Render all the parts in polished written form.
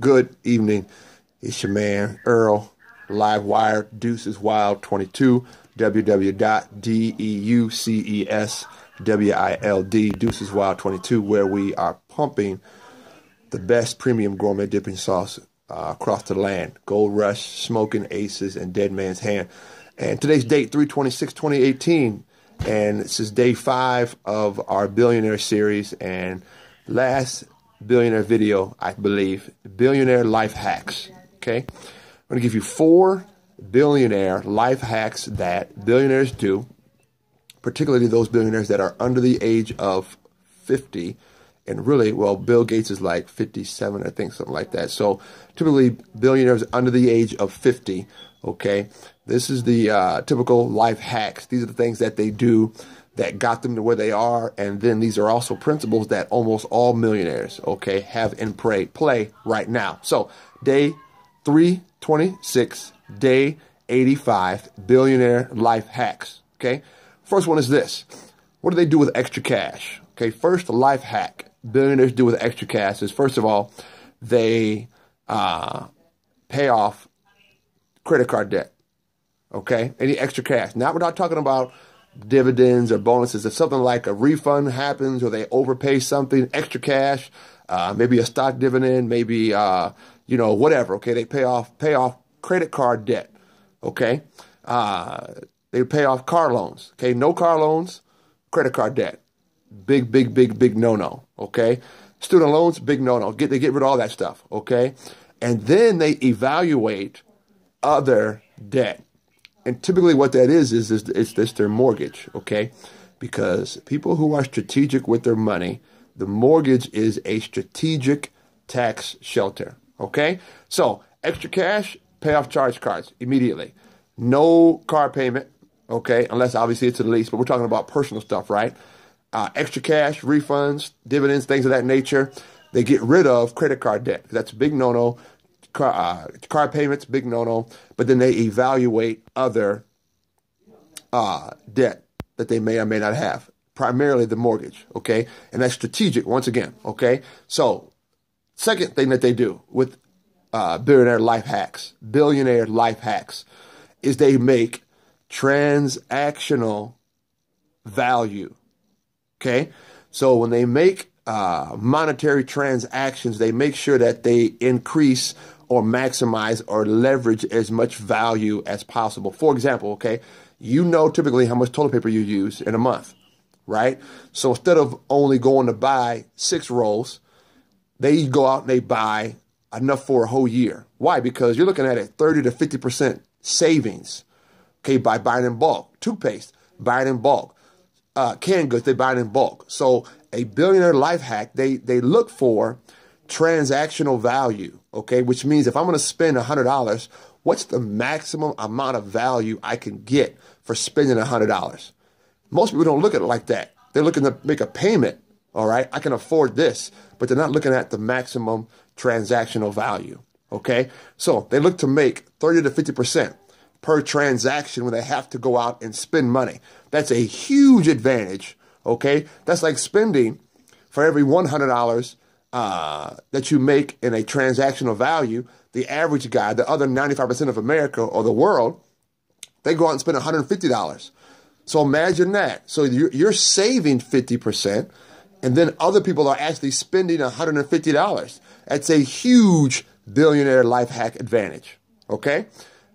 Good evening. It's your man, Earl, Live Wire, Deuces Wild 22, www.deuceswild, Deuces Wild 22, where we are pumping the best premium gourmet dipping sauce across the land. Gold Rush, Smoking Aces, and Dead Man's Hand. And today's date, 3/26/2018, and this is day 5 of our Billionaire series, and last Billionaire video, I believe, Billionaire life hacks. Okay, I'm going to give you 4 billionaire life hacks that billionaires do, particularly those billionaires that are under the age of 50. And really, well, Bill Gates is like 57, I think, something like that. So typically, billionaires under the age of 50, okay? This is the typical life hacks. These are the things that they do that got them to where they are. And then these are also principles that almost all millionaires, okay, have in play right now. So day 326, day 85, billionaire life hacks, okay? First one is this. What do they do with extra cash? Okay, first life hack billionaires do with extra cash is, first of all, they pay off credit card debt. Okay, any extra cash. Now we're not talking about dividends or bonuses. If something like a refund happens or they overpay something, extra cash, maybe a stock dividend, maybe whatever. Okay, they pay off credit card debt. Okay, they pay off car loans. Okay, no car loans, credit card debt. Big no-no, okay? Student loans, big no-no. They get rid of all that stuff, okay? And then they evaluate other debt. And typically what that is their mortgage, okay? Because people who are strategic with their money, the mortgage is a strategic tax shelter, okay? So extra cash, pay off charge cards immediately. No car payment, okay? Unless obviously it's a lease, but we're talking about personal stuff, right? Extra cash, refunds, dividends, things of that nature. They get rid of credit card debt. That's a big no-no. Car payments, big no-no. But then they evaluate other debt that they may or may not have, primarily the mortgage, okay? And that's strategic, once again, okay? So, second thing that they do with billionaire life hacks is they make transactional value. Okay, so when they make monetary transactions, they make sure that they increase or maximize or leverage as much value as possible. For example, okay, you know typically how much toilet paper you use in a month, right? So instead of only going to buy 6 rolls, they go out and they buy enough for a whole year. Why? Because you're looking at a 30 to 50% savings, okay, by buying in bulk. Toothpaste, buy it in bulk. Canned goods, they buy it in bulk. So a billionaire life hack, they look for transactional value, okay? Which means if I'm going to spend $100, what's the maximum amount of value I can get for spending $100? Most people don't look at it like that. They're looking to make a payment, all right? I can afford this, but they're not looking at the maximum transactional value, okay? So they look to make 30 to 50% per transaction when they have to go out and spend money. That's a huge advantage, okay? That's like spending for every $100 that you make in a transactional value, the average guy, the other 95% of America or the world, they go out and spend $150. So imagine that. So you're saving 50%, and then other people are actually spending $150. That's a huge billionaire life hack advantage, okay?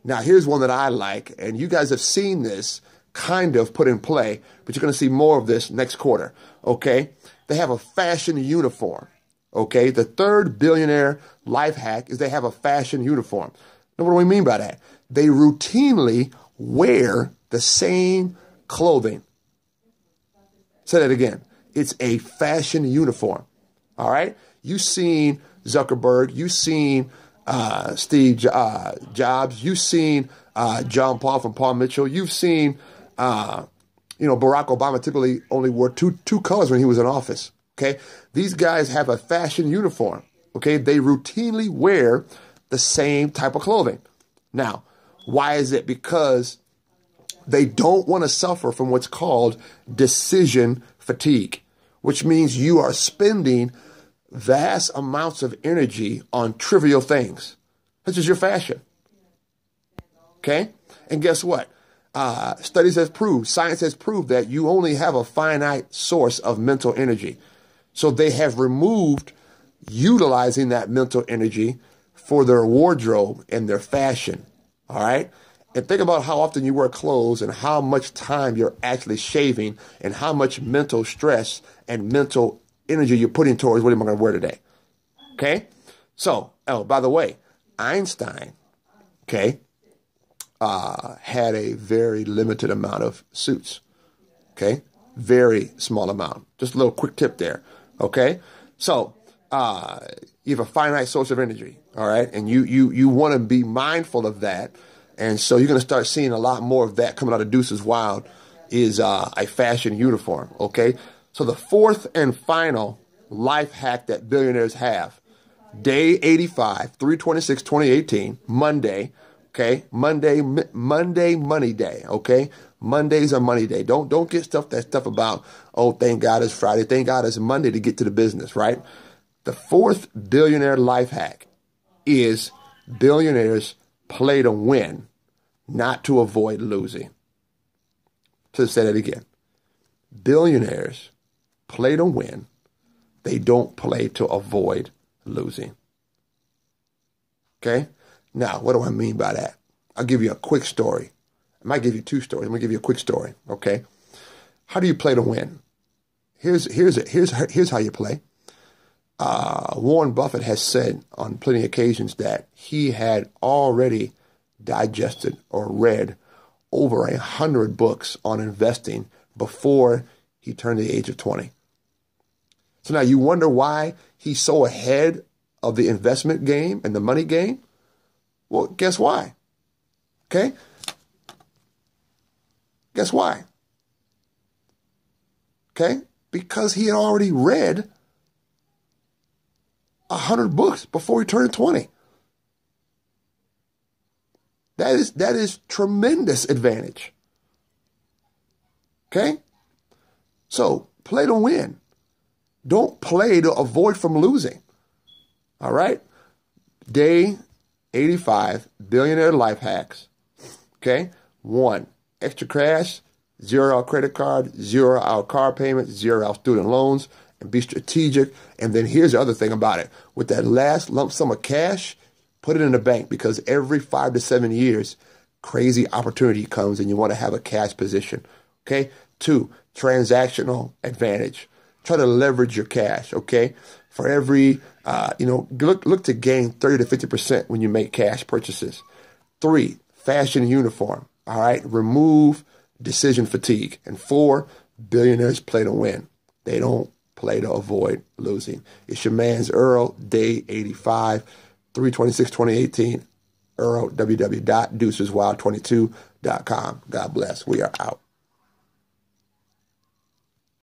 Now, here's one that I like, and you guys have seen this kind of put in play, but you're going to see more of this next quarter, okay? They have a fashion uniform, okay? The third billionaire life hack is they have a fashion uniform. Now, what do we mean by that? They routinely wear the same clothing. Say that again. It's a fashion uniform, all right? You've seen Zuckerberg. You've seen Steve Jobs. You've seen John Paul from Paul Mitchell. You've seen, Barack Obama typically only wore two colors when he was in office. Okay, these guys have a fashion uniform. Okay, they routinely wear the same type of clothing. Now, why is it? Because they don't want to suffer from what's called decision fatigue, which means you are spending vast amounts of energy on trivial things, such as your fashion. Okay? And guess what? Studies have proved, science has proved that you only have a finite source of mental energy. So they have removed utilizing that mental energy for their wardrobe and their fashion. All right? And think about how often you wear clothes and how much time you're actually shaving and how much mental stress and mental energy you're putting towards what am I going to wear today. Okay? So, oh, by the way, Einstein, okay, had a very limited amount of suits. Okay? Very small amount. Just a little quick tip there. Okay? So, you have a finite source of energy. All right? And you want to be mindful of that. And so you're going to start seeing a lot more of that coming out of Deuces Wild is a fashion uniform. Okay? So the fourth and final life hack that billionaires have, day 85, 3/26/2018, Monday. Okay, Monday, money day. Okay, Mondays are money day. Don't get that stuff about, oh, thank God it's Friday. Thank God it's Monday to get to the business, right? The fourth billionaire life hack is billionaires play to win, not to avoid losing. To say that again, billionaires play to win. They don't play to avoid losing. Okay. Now, what do I mean by that? I'll give you a quick story. I might give you two stories. I'm going to give you a quick story, okay? How do you play to win? Here's how you play. Warren Buffett has said on plenty of occasions that he had already digested or read over 100 books on investing before he turned the age of 20. So now you wonder why he's so ahead of the investment game and the money game? Well, guess why? Okay? Guess why? Okay? Because he had already read 100 books before he turned 20. That is tremendous advantage. Okay? So, play to win. Don't play to avoid from losing. All right? Day 85, billionaire life hacks. Okay? 1, extra cash, 0 out credit card, 0 out car payments, 0 out student loans, and be strategic. And then here's the other thing about it. With that last lump sum of cash, put it in the bank because every 5 to 7 years, crazy opportunity comes and you want to have a cash position. Okay? 2, transactional advantage. Try to leverage your cash, okay? For every, look to gain 30 to 50% when you make cash purchases. 3, fashion uniform, all right? Remove decision fatigue. And 4, billionaires play to win. They don't play to avoid losing. It's your man's Earl, day 85, 3/26/2018. Earl, www.deuceswild22.com. God bless. We are out.